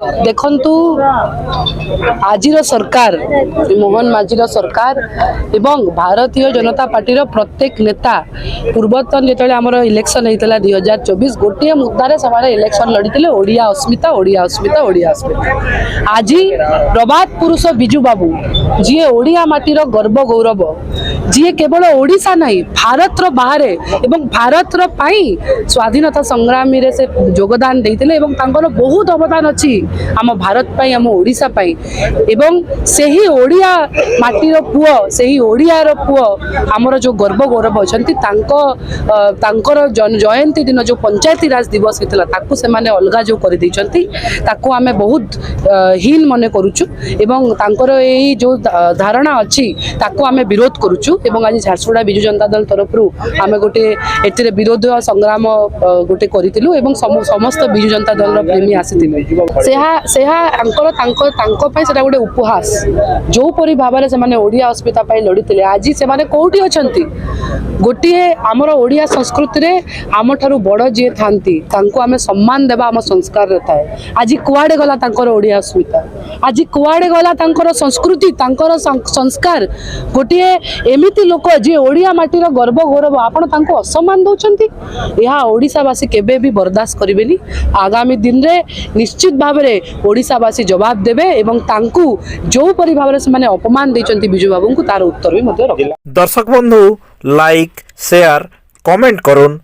देखंतु आजिर सरकार मोहन माझीर सरकार एवं भारतीय जनता पार्टी प्रत्येक नेता पूर्वतन जो आमर इलेक्शन होता 2024 गोटे मुद्दारे से इलेक्शन लड़ी ओडिया अस्मिता ओडिया अस्मिता ओडिया अस्मिता आज प्रभात पुरुष बिजू बाबू जी ओडिया माटीर गर्व गौरव जी केवल ओडिशा नहीं भारत बाहर एवं भारत स्वाधीनता संग्राम रे से योगदान देते बहुत अवदान अच्छी आम भारत पाई आम ओडिशा पाई एवं सही ओडिया माटीर पुओ सही ओडियार पुओ आमर जो गर्व गौरव अच्छा जयंती दिन जो पंचायती राज दिवस होता ताकू से माने अलगा जो कर ताकू आमे बहुत हीन मने करूचु एवं तांकर एही जो धारणा अच्छी ताकू आमे विरोध करूचु एवं आज झारसुगुड़ा बिजु जनता दल तरफ आमे गोटे एथिरे विरोध संग्राम गोटे करितिलु एवं समस्त बिजु जनता दल रो प्रेमी आसीथिले सेटा गोटे उपहास जो परी भाव से ओडिया अस्मिता लड़ी आज से कौटी अच्छा गोटे आमर ओडिया संस्कृति रे आम ठारू बड़ जी था आम सम्मान देवा आम संस्कार थाए आज कुआडे गला ओडिया अस्मिता आज कुआडे गला संस्कृति संस्कार गोटे एमिति लोक जी ओडिया माटीर गर्व गौरव आपण असम्मान दौरान यह ओडिशावासी केबे भी बर्दाश्त करेनि आगामी दिन रे निश्चित भाव में ओडिशावासी जवाब देवे एवं तांकू जो परि भाव से अपमान देइचंती बिजू बाबू को तार उत्तर भी मध्य रखला। दर्शक बंधु लाइक शेयर कमेंट करुन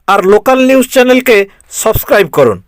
और लोकल न्यूज चैनल के सब्सक्राइब करुन।